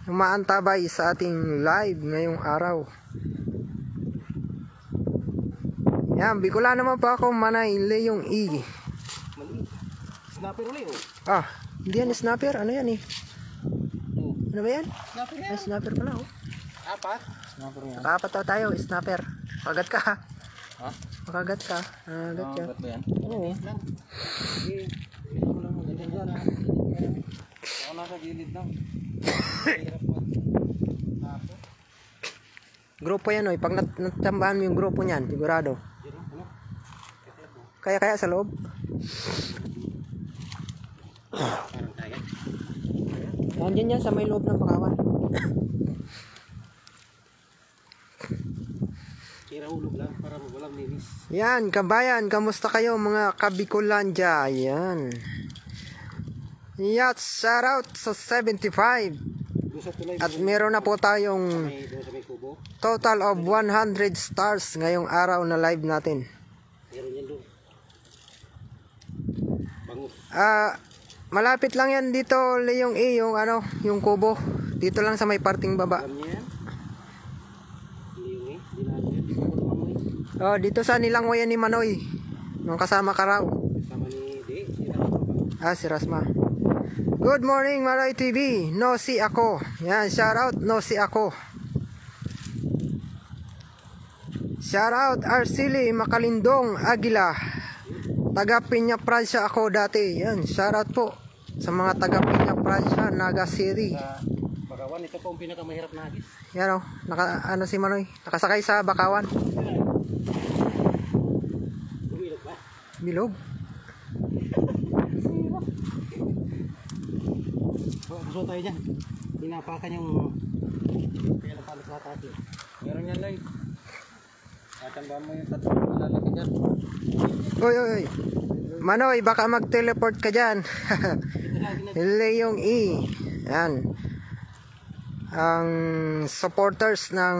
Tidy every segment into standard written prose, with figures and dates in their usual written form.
umaantabay sa ating live ngayong araw. Yan, Bicol naman po ako, Manay Leong E. Snapper ulit oh. Ah, hindi yan snapper, ano yan eh? Ano ba yan? Snapper yan. Ay, snapper pala oh. Apat? Snapper yan. Nakapat tayo, snapper. Pakagat ka. Ha? Pakagat ka. Pakagat ka. Ba't ba yan? Oo. Sige. Ito ko lang magandang dyan ha. Ako nasa gilid lang. Hirap mag... Snapper. Grupo yan oh. Pag natambahan mo yung grupo niyan, sigurado. Kaya sa loob. Parang kaya. Nandiyan yan sa may loob ng pakawan. Kira hulog lang para walang linis. Yan, kabayan, kamusta kayo mga Kabikulandia? Yan. Yes, shout out sa 75. At meron na po tayong total of 100 stars ngayong araw na live natin. Meron yan doon. Bangus. Malapit lang yan dito, Leong E, yung ano, yung kubo. Dito lang sa may parting baba. Alam niya yan? Leong E? Di natin. Oh, dito sa Nilangwayan ni Manoy. Nung kasama ka raw. Sama ni D. Si Rasma. Good morning, Manoy TV. No si ako. Yan, shout out, no si ako. Shout out, Arceli Makalindong Aguila. Taga Piña Francia ako dati. Yan, shout out po sa mga taga Piña Francia, Naga City. Bakawan, ito po ang pinakamahirap na agis. Yan o, ano si Manoy, nakasakay sa Bakawan. Bumilog ba? Bilog. Gusto tayo dyan. Pinapakan yung kaya napalit sa atin. Meron yan lang. Tatandaan mo yung tatlong malalaki dyan. Oy. Manoy, baka mag-teleport ka dyan. Leong E. Yan. Ang supporters ng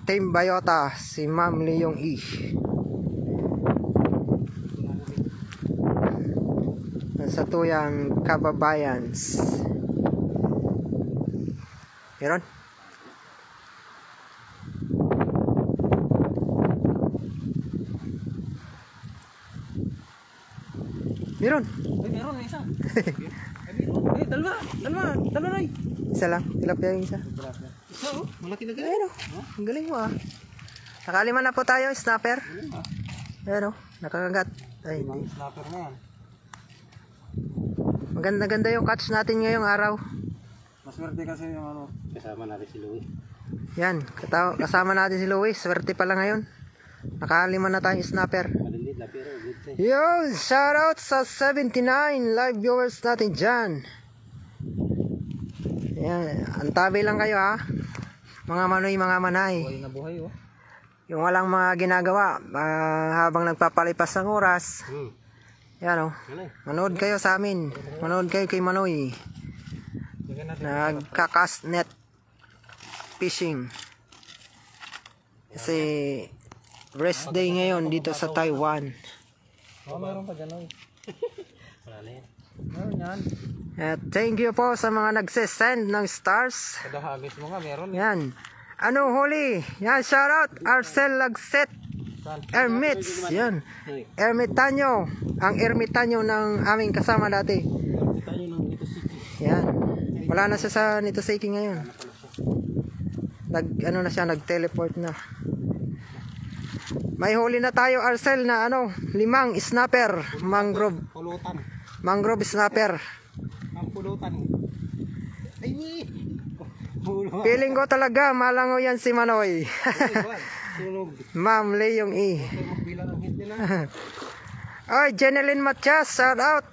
Team Bayota, si Ma'am Leong E. Sa tuyang kababayans. Meron? Meron? Ay, meron na isa. Ay, dalawa na. Isa lang, tilapia yung isa. Isa oh, malaki na Ayun oh, ang galing mo ah. Nakalima na po tayo, snapper. Ayun oh, nakakagat. Ay, hindi. Snapper na yan. Maganda yung catch natin ngayong araw. Maswerte kasi yung ano. Kasama natin si Louie. Yan, kasama natin si Louie. Swerte pala ngayon. Nakalima na tayong snapper. Malindid na pero good day. Yo, shout out sa 79 live viewers natin dyan. Yan, antabi lang kayo ha. Mga manoy, mga manay. Buhay na buhay oh. Yung walang mga ginagawa habang nagpapalipas ng oras. Yan o. Manood kayo sa amin. Manood kayo kay Manoy. Nagka-cast net fishing. Kasi rest day ngayon dito sa Taiwan. Oh, meron pa dyan oh. Wala na yan. Meron yan. Thank you po sa mga nagsesend ng stars. Kada hagis mo nga meron. Yan. Ano huli? Yan, shoutout Arcel Lagset Ermits. Yan. Ermitanyo. Ang ermitanyo ng aming kasama dati. Ermitanyo ng Nito City. Yan. Wala na siya sa Nito City ngayon. Ano na siya, nag-teleport na. May huli na tayo, Arcel, na 5 snapper. Mangrove. Pulutan. Mangrove snapper. Ang pulutan. Ay, Feeling ko talaga, malango yan si Manoy. Sunog. Ma'am Leong E. Magbilang ang hit nila. Oy, Jeneline Matias, shout out.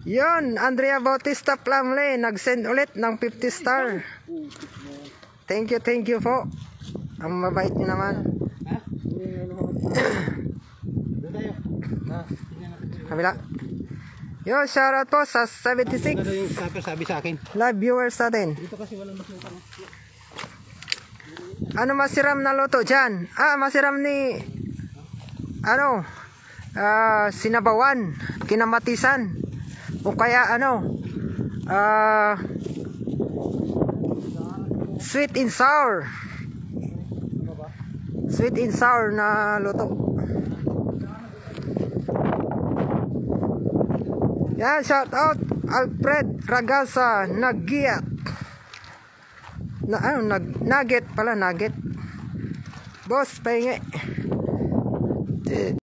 Yun, Andrea Bautista Plamle, nag-send ulit ng 50 star. Thank you po. Ang mabait nyo naman. Ha? Doon tayo. Kabila. Yo, shout out po sa 76 Ano yung sabi sa akin? live viewers natin. Dito kasi walang masukang. Ano masiram na luto dyan? Masiram ni sinabawan, kinamatisan, o kaya Sweet and sour. Sweet and sour na luto. Yan, shout out Alfred Ragasa Nugget. Nugget pala, nugget. Boss, pahingi.